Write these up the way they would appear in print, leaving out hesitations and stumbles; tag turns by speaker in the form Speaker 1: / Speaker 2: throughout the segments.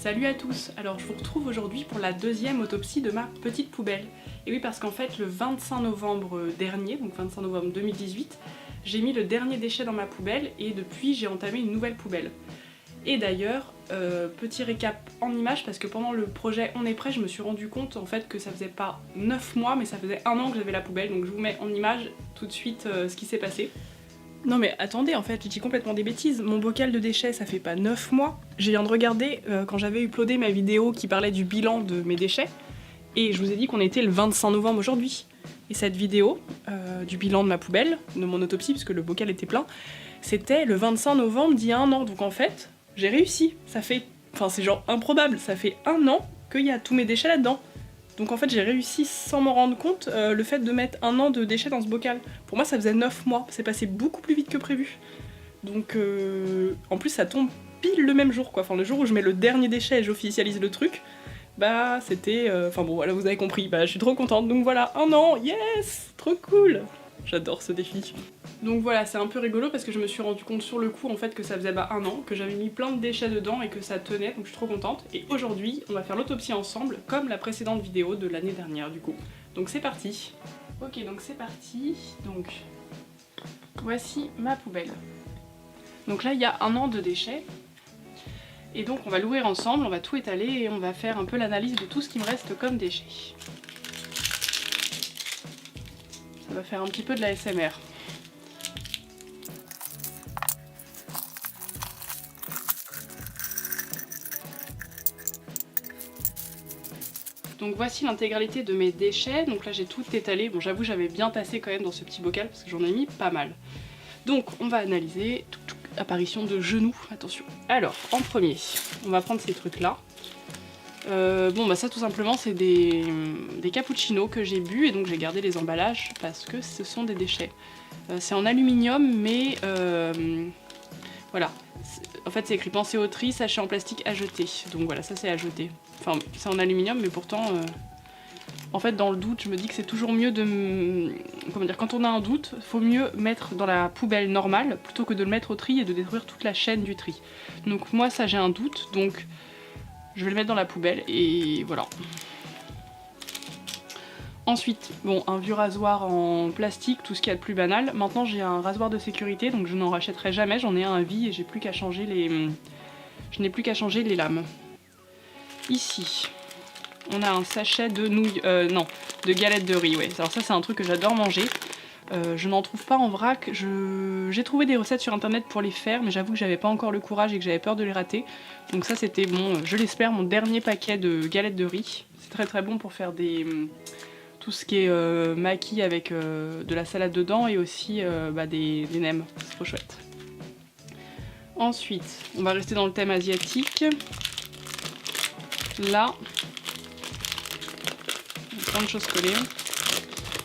Speaker 1: Salut à tous. Alors je vous retrouve aujourd'hui pour la deuxième autopsie de ma petite poubelle. Et oui, parce qu'en fait le 25 novembre dernier, donc 25 novembre 2018, j'ai mis le dernier déchet dans ma poubelle et depuis j'ai entamé une nouvelle poubelle. Et d'ailleurs, petit récap en images, parce que pendant le projet On est prêt, je me suis rendu compte en fait que ça faisait pas 9 mois, mais ça faisait 1 an que j'avais la poubelle, donc je vous mets en image tout de suite ce qui s'est passé. Non mais attendez, en fait, je dis complètement des bêtises. Mon bocal de déchets, ça fait pas 9 mois. Je viens de regarder quand j'avais uploadé ma vidéo qui parlait du bilan de mes déchets, et je vous ai dit qu'on était le 25 novembre aujourd'hui. Et cette vidéo du bilan de ma poubelle, de mon autopsie, puisque le bocal était plein, c'était le 25 novembre d'il y a 1 an. Donc en fait, j'ai réussi. Ça fait... Enfin, c'est genre improbable. Ça fait 1 an qu'il y a tous mes déchets là-dedans. Donc en fait j'ai réussi sans m'en rendre compte le fait de mettre 1 an de déchets dans ce bocal. Pour moi ça faisait 9 mois, c'est passé beaucoup plus vite que prévu. Donc en plus ça tombe pile le même jour quoi, enfin le jour où je mets le dernier déchet et j'officialise le truc, bah c'était... Enfin bon voilà vous avez compris, bah je suis trop contente, donc voilà 1 an, yes, trop cool. J'adore ce défi. Donc voilà, c'est un peu rigolo parce que je me suis rendu compte sur le coup en fait que ça faisait 1 an, que j'avais mis plein de déchets dedans et que ça tenait, donc je suis trop contente. Et aujourd'hui, on va faire l'autopsie ensemble, comme la précédente vidéo de l'année dernière du coup. Donc c'est parti. Ok, donc c'est parti. Donc, voici ma poubelle. Donc là, il y a 1 an de déchets. Et donc on va l'ouvrir ensemble, on va tout étaler et on va faire un peu l'analyse de tout ce qui me reste comme déchets. Ça va faire un petit peu de la l'ASMR. Donc voici l'intégralité de mes déchets, donc là j'ai tout étalé, bon j'avoue j'avais bien tassé quand même dans ce petit bocal parce que j'en ai mis pas mal. Donc on va analyser, apparition de genoux, attention. Alors en premier, on va prendre ces trucs là. Bon bah ça tout simplement c'est des cappuccinos que j'ai bu et donc j'ai gardé les emballages parce que ce sont des déchets. C'est en aluminium mais voilà. En fait c'est écrit pensez au tri, sachet en plastique à jeter. Donc voilà, ça c'est à jeter. Enfin c'est en aluminium mais pourtant en fait dans le doute je me dis que c'est toujours mieux de... Comment dire, quand on a un doute, faut mieux mettre dans la poubelle normale plutôt que de le mettre au tri et de détruire toute la chaîne du tri. Donc moi ça j'ai un doute, donc je vais le mettre dans la poubelle et voilà. Ensuite, bon, un vieux rasoir en plastique, tout ce qu'il y a de plus banal. Maintenant j'ai un rasoir de sécurité, donc je n'en rachèterai jamais, j'en ai un à vie et j'ai plus qu'à changer les... Je n'ai plus qu'à changer les lames. Ici, on a un sachet de nouilles... non, de galettes de riz, ouais. Alors ça c'est un truc que j'adore manger. Je n'en trouve pas en vrac, j'ai trouvé des recettes sur internet pour les faire, mais j'avoue que j'avais pas encore le courage et que j'avais peur de les rater. Donc ça c'était bon, je l'espère, mon dernier paquet de galettes de riz. C'est très très bon pour faire des... tout ce qui est maquis avec de la salade dedans et aussi des nems, c'est trop chouette. Ensuite, on va rester dans le thème asiatique. Là, plein de choses collées.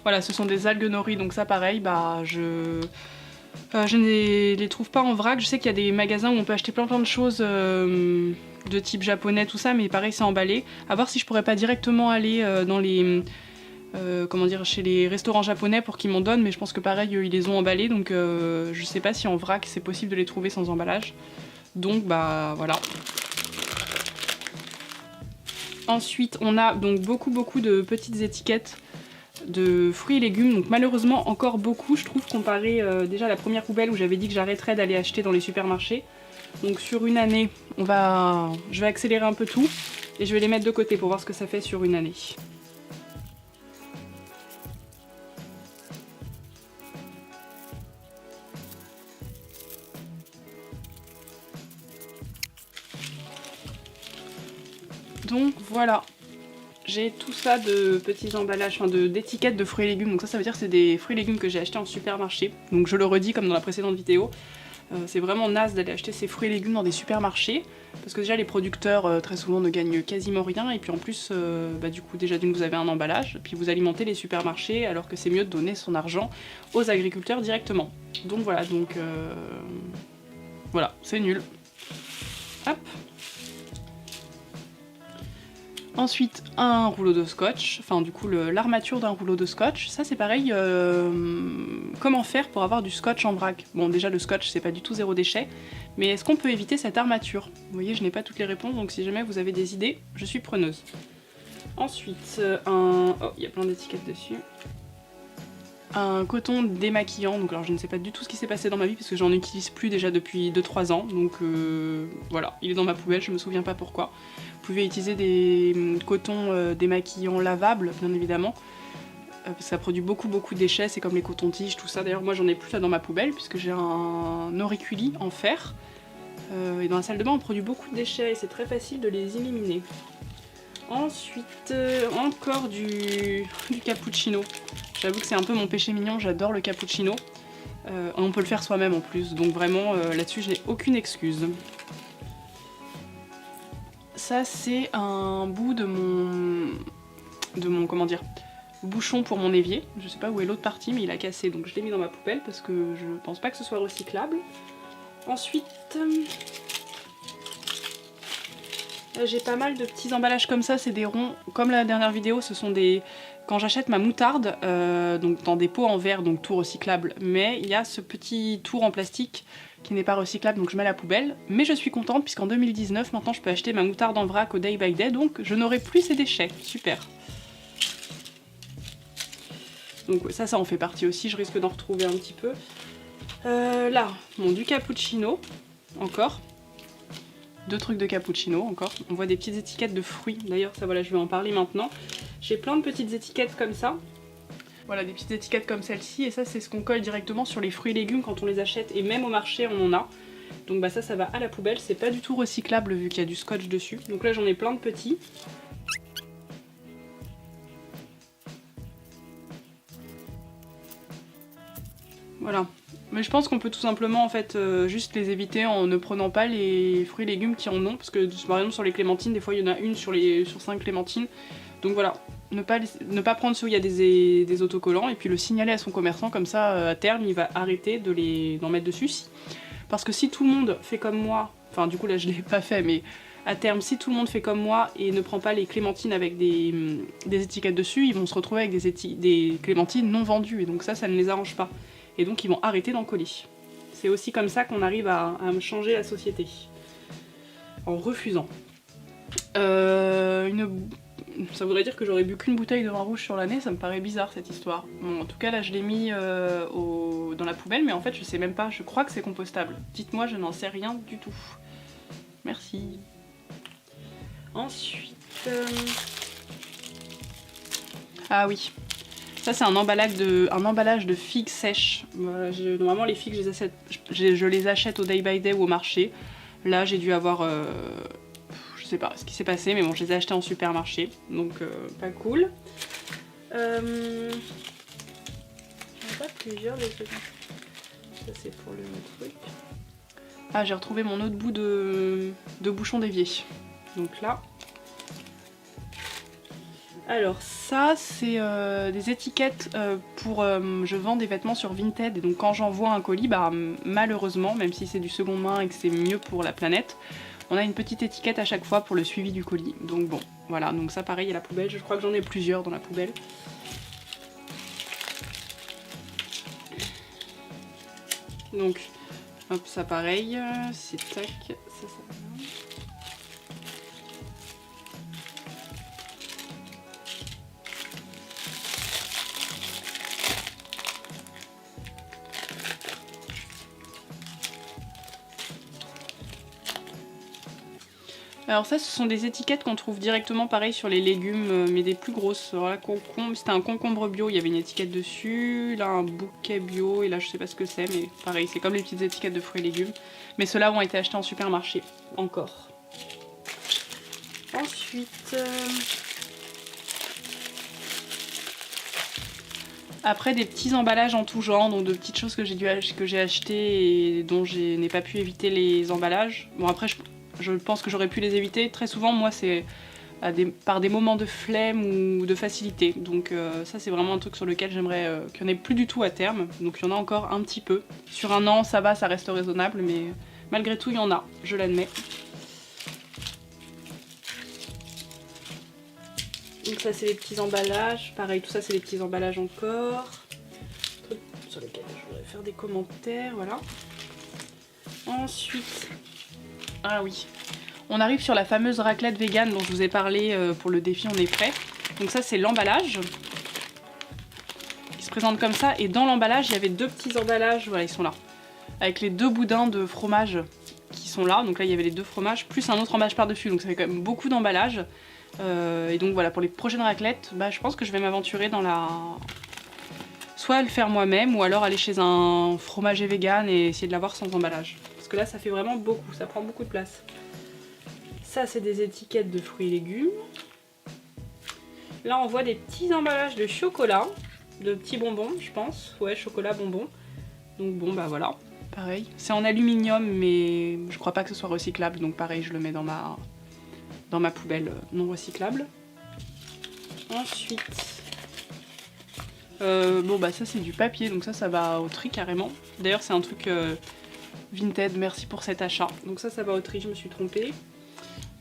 Speaker 1: Voilà, ce sont des algues nori, donc ça pareil, bah je ne les trouve pas en vrac. Je sais qu'il y a des magasins où on peut acheter plein de choses de type japonais, tout ça, mais pareil c'est emballé. À voir si je pourrais pas directement aller dans les... comment dire, chez les restaurants japonais pour qu'ils m'en donnent, mais je pense que pareil ils les ont emballés, donc je sais pas si en vrac c'est possible de les trouver sans emballage. Donc bah voilà. Ensuite on a donc beaucoup de petites étiquettes de fruits et légumes, donc malheureusement encore beaucoup je trouve comparé déjà à la première poubelle où j'avais dit que j'arrêterais d'aller acheter dans les supermarchés. Donc sur une année je vais accélérer un peu tout et je vais les mettre de côté pour voir ce que ça fait sur une année. Donc voilà, j'ai tout ça de petits emballages, enfin d'étiquettes de fruits et légumes, donc ça veut dire que c'est des fruits et légumes que j'ai achetés en supermarché. Donc je le redis comme dans la précédente vidéo, c'est vraiment naze d'aller acheter ces fruits et légumes dans des supermarchés, parce que déjà les producteurs très souvent ne gagnent quasiment rien, et puis en plus du coup déjà d'une vous avez un emballage, puis vous alimentez les supermarchés alors que c'est mieux de donner son argent aux agriculteurs directement. Donc voilà, voilà, c'est nul. Hop. Ensuite, un rouleau de scotch, enfin du coup l'armature d'un rouleau de scotch. Ça c'est pareil, comment faire pour avoir du scotch en vrac? Bon déjà le scotch c'est pas du tout zéro déchet, mais est-ce qu'on peut éviter cette armature? Vous voyez, je n'ai pas toutes les réponses, donc si jamais vous avez des idées, je suis preneuse. Ensuite, oh, il y a plein d'étiquettes dessus. Un coton démaquillant, donc alors je ne sais pas du tout ce qui s'est passé dans ma vie parce que j'en utilise plus déjà depuis 2-3 ans, donc voilà, il est dans ma poubelle, je me souviens pas pourquoi. Vous pouvez utiliser des cotons démaquillants lavables, bien évidemment, parce que ça produit beaucoup de déchets, c'est comme les cotons-tiges, tout ça. D'ailleurs moi j'en ai plus là dans ma poubelle puisque j'ai un auriculi en fer, et dans la salle de bain on produit beaucoup de déchets et c'est très facile de les éliminer. Ensuite, encore du cappuccino. J'avoue que c'est un peu mon péché mignon, j'adore le cappuccino. On peut le faire soi-même en plus, donc vraiment là-dessus je n'ai aucune excuse. Ça c'est un bout de mon comment dire, bouchon pour mon évier. Je sais pas où est l'autre partie mais il a cassé, donc je l'ai mis dans ma poubelle parce que je pense pas que ce soit recyclable. Ensuite... j'ai pas mal de petits emballages comme ça, c'est des ronds, comme la dernière vidéo, ce sont des... Quand j'achète ma moutarde, donc dans des pots en verre, donc tout recyclable, mais il y a ce petit tour en plastique qui n'est pas recyclable, donc je mets à la poubelle. Mais je suis contente puisqu'en 2019, maintenant je peux acheter ma moutarde en vrac au Day by Day, donc je n'aurai plus ces déchets, super. Donc ça en fait partie aussi, je risque d'en retrouver un petit peu. Là, bon, du cappuccino, encore. 2 trucs de cappuccino encore. On voit des petites étiquettes de fruits. D'ailleurs, ça voilà, je vais en parler maintenant. J'ai plein de petites étiquettes comme ça. Voilà, des petites étiquettes comme celle-ci. Et ça, c'est ce qu'on colle directement sur les fruits et légumes quand on les achète. Et même au marché, on en a. Donc bah ça va à la poubelle. C'est pas du tout recyclable vu qu'il y a du scotch dessus. Donc là, j'en ai plein de petits. Voilà. Mais je pense qu'on peut tout simplement en fait juste les éviter en ne prenant pas les fruits et légumes qui en ont, parce que par exemple sur les clémentines, des fois il y en a une sur 5 clémentines. Donc voilà, ne pas prendre ceux où il y a des autocollants et puis le signaler à son commerçant, comme ça à terme il va arrêter d'en mettre dessus. Parce que si tout le monde fait comme moi, enfin du coup là je l'ai pas fait, mais à terme si tout le monde fait comme moi et ne prend pas les clémentines avec des étiquettes dessus, ils vont se retrouver avec des clémentines non vendues et donc ça ne les arrange pas. Et donc ils vont arrêter d'en coller. C'est aussi comme ça qu'on arrive à changer la société. En refusant. Ça voudrait dire que j'aurais bu qu'une bouteille de vin rouge sur l'année, ça me paraît bizarre cette histoire. Bon, en tout cas là je l'ai mis dans la poubelle, mais en fait je sais même pas, je crois que c'est compostable. Dites-moi, je n'en sais rien du tout. Merci. Ensuite... Ah oui. Ça c'est un emballage de figues sèches. Normalement les figues je les achète au Day by Day ou au marché. Là j'ai dû avoir... je sais pas ce qui s'est passé mais bon je les ai achetés en supermarché. Donc pas cool. J'en ai pas plusieurs de trucs. Ça c'est pour le truc. Ah j'ai retrouvé mon autre bout de bouchon d'évier. Donc là... Alors ça c'est des étiquettes pour... je vends des vêtements sur Vinted et donc quand j'envoie un colis, bah malheureusement, même si c'est du seconde main et que c'est mieux pour la planète, on a une petite étiquette à chaque fois pour le suivi du colis. Donc bon, voilà, donc ça pareil à la poubelle, je crois que j'en ai plusieurs dans la poubelle. Donc, hop, ça pareil, c'est tac, ça va. Alors ça, ce sont des étiquettes qu'on trouve directement pareil sur les légumes, mais des plus grosses. Alors là, concombre, c'était un concombre bio, il y avait une étiquette dessus. Là, un bouquet bio, et là, je sais pas ce que c'est, mais pareil, c'est comme les petites étiquettes de fruits et légumes. Mais ceux-là ont été achetés en supermarché, encore. Ensuite... Après, des petits emballages en tout genre, donc de petites choses que j'ai achetées et dont je n'ai pas pu éviter les emballages. Bon après, je pense que j'aurais pu les éviter. Très souvent, moi, c'est par des moments de flemme ou de facilité. Donc ça, c'est vraiment un truc sur lequel j'aimerais qu'il n'y en ait plus du tout à terme. Donc il y en a encore un petit peu. Sur un an, ça va, ça reste raisonnable, mais malgré tout, il y en a, je l'admets. Donc ça c'est les petits emballages, pareil tout ça c'est les petits emballages encore. Trucs sur lesquels je voudrais faire des commentaires, voilà. Ensuite, ah oui, on arrive sur la fameuse raclette vegan dont je vous ai parlé pour le défi On est prêt. Donc ça c'est l'emballage. Il se présente comme ça et dans l'emballage il y avait deux petits emballages, voilà ils sont là. Avec les deux boudins de fromage qui sont là, donc là il y avait les deux fromages, plus un autre emballage par-dessus, donc ça fait quand même beaucoup d'emballages. Et donc voilà, pour les prochaines raclettes, bah, je pense que je vais m'aventurer dans la... soit le faire moi-même, ou alors aller chez un fromager vegan et essayer de l'avoir sans emballage. Parce que là ça fait vraiment beaucoup, ça prend beaucoup de place. Ça c'est des étiquettes de fruits et légumes. Là on voit des petits emballages de chocolat, de petits bonbons je pense, ouais chocolat bonbons. Donc bon bah voilà, pareil. C'est en aluminium mais je crois pas que ce soit recyclable, donc pareil je le mets dans ma poubelle non recyclable. Ensuite, bon bah ça c'est du papier, donc ça va au tri carrément. D'ailleurs c'est un truc Vinted, merci pour cet achat. Donc ça va au tri, je me suis trompée.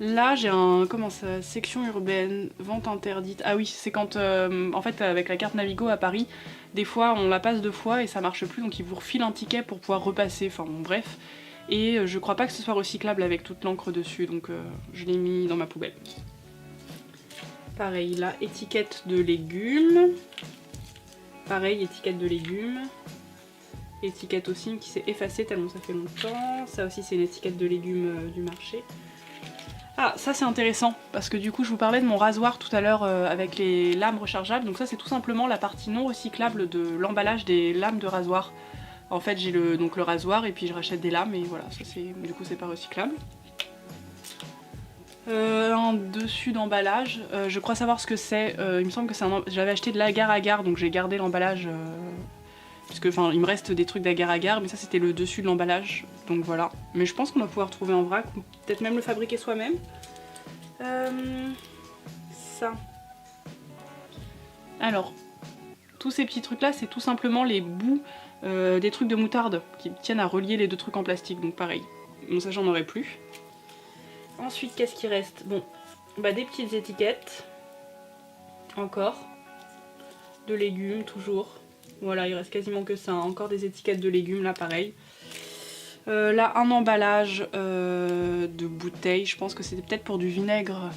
Speaker 1: Là j'ai un, comment ça, section urbaine, vente interdite. Ah oui, c'est quand, en fait avec la carte Navigo à Paris, des fois on la passe 2 fois et ça marche plus, donc ils vous refilent un ticket pour pouvoir repasser, enfin bon bref. Et je crois pas que ce soit recyclable avec toute l'encre dessus, donc je l'ai mis dans ma poubelle. Pareil là, étiquette de légumes. Pareil, étiquette de légumes. Étiquette aussi qui s'est effacée tellement ça fait longtemps. Ça aussi c'est une étiquette de légumes du marché. Ah, ça c'est intéressant, parce que du coup je vous parlais de mon rasoir tout à l'heure avec les lames rechargeables, donc ça c'est tout simplement la partie non recyclable de l'emballage des lames de rasoir. En fait j'ai le rasoir et puis je rachète des lames et voilà, ça c'est, du coup c'est pas recyclable. Un dessus d'emballage, je crois savoir ce que c'est, il me semble que c'est j'avais acheté de l'agar-agar donc j'ai gardé l'emballage, puisque enfin il me reste des trucs d'agar-agar, mais ça c'était le dessus de l'emballage, donc voilà. Mais je pense qu'on va pouvoir trouver en vrac, ou peut-être même le fabriquer soi-même. Ça. Alors, tous ces petits trucs là c'est tout simplement les bouts des trucs de moutarde qui tiennent à relier les deux trucs en plastique, donc pareil. Bon ça j'en aurai plus. Ensuite qu'est-ce qui reste? Bon, bah des petites étiquettes. Encore. De légumes toujours. Voilà, il reste quasiment que ça. Encore des étiquettes de légumes là pareil. Là un emballage de bouteilles. Je pense que c'était peut-être pour du vinaigre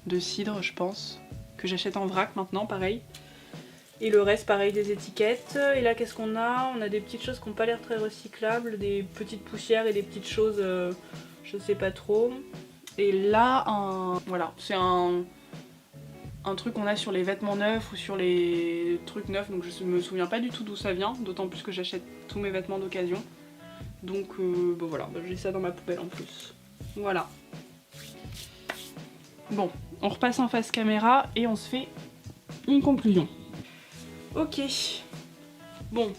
Speaker 1: de cidre je pense. Que j'achète en vrac maintenant pareil. Et le reste pareil des étiquettes. Et là qu'est-ce qu'on a? On a des petites choses qui n'ont pas l'air très recyclables. Des petites poussières et des petites choses je sais pas trop. Et là voilà, c'est un truc qu'on a sur les vêtements neufs ou sur les trucs neufs, donc je me souviens pas du tout d'où ça vient, d'autant plus que j'achète tous mes vêtements d'occasion. Donc bon voilà, j'ai ça dans ma poubelle en plus. Voilà. Bon, on repasse en face caméra et on se fait une conclusion. Ok. Bon,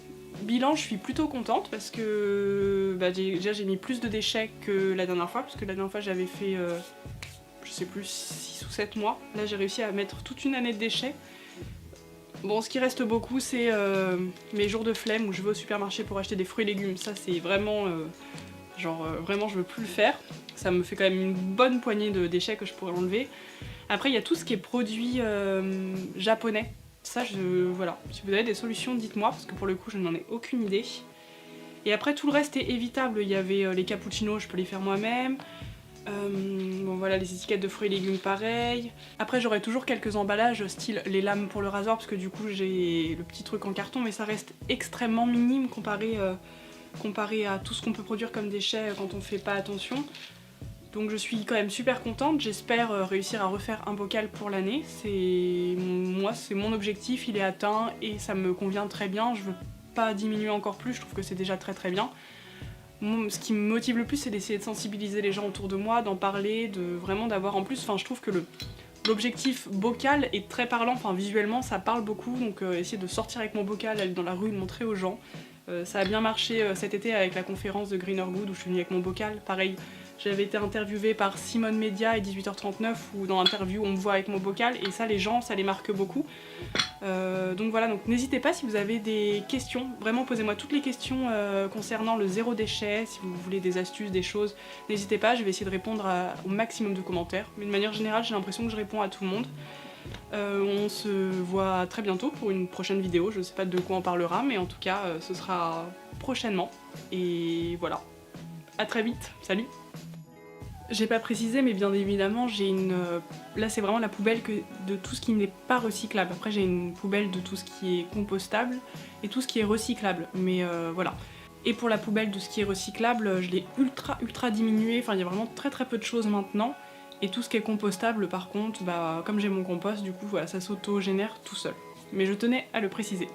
Speaker 1: bilan, je suis plutôt contente parce que bah, déjà j'ai mis plus de déchets que la dernière fois, parce que la dernière fois j'avais fait je sais plus 6 ou 7 mois. Là j'ai réussi à mettre toute une année de déchets. Bon, ce qui reste beaucoup c'est mes jours de flemme où je vais au supermarché pour acheter des fruits et légumes. Ça c'est vraiment vraiment je veux plus le faire. Ça me fait quand même une bonne poignée de déchets que je pourrais enlever. Après il y a tout ce qui est produits japonais. Ça, voilà, si vous avez des solutions, dites-moi, parce que pour le coup, je n'en ai aucune idée. Et après, tout le reste est évitable. Il y avait les cappuccinos, je peux les faire moi-même. Bon, voilà, les étiquettes de fruits et légumes, pareil. Après, j'aurai toujours quelques emballages, style les lames pour le rasoir, parce que du coup, j'ai le petit truc en carton, mais ça reste extrêmement minime comparé à tout ce qu'on peut produire comme déchets quand on fait pas attention. Donc je suis quand même super contente, j'espère réussir à refaire un bocal pour l'année. Moi, c'est mon objectif, il est atteint et ça me convient très bien. Je veux pas diminuer encore plus, je trouve que c'est déjà très très bien. Ce qui me motive le plus, c'est d'essayer de sensibiliser les gens autour de moi, d'en parler, vraiment d'avoir en plus, enfin je trouve que l'objectif bocal est très parlant, enfin visuellement ça parle beaucoup, donc essayer de sortir avec mon bocal, aller dans la rue, de montrer aux gens. Ça a bien marché cet été avec la conférence de Greener Good où je suis venue avec mon bocal, pareil. J'avais été interviewée par Simone Média et 18h39 où dans l'interview on me voit avec mon bocal et ça les gens ça les marque beaucoup. Donc voilà, donc n'hésitez pas si vous avez des questions, vraiment posez-moi toutes les questions concernant le zéro déchet, si vous voulez des astuces, des choses, n'hésitez pas, je vais essayer de répondre au maximum de commentaires. Mais de manière générale j'ai l'impression que je réponds à tout le monde. On se voit très bientôt pour une prochaine vidéo, je sais pas de quoi on parlera, mais en tout cas ce sera prochainement. Et voilà, à très vite, salut! J'ai pas précisé, mais bien évidemment j'ai une... Là c'est vraiment la poubelle de tout ce qui n'est pas recyclable. Après j'ai une poubelle de tout ce qui est compostable et tout ce qui est recyclable, mais voilà. Et pour la poubelle de ce qui est recyclable, je l'ai ultra diminué, enfin il y a vraiment très peu de choses maintenant. Et tout ce qui est compostable par contre, bah, comme j'ai mon compost, du coup voilà, ça s'auto-génère tout seul. Mais je tenais à le préciser.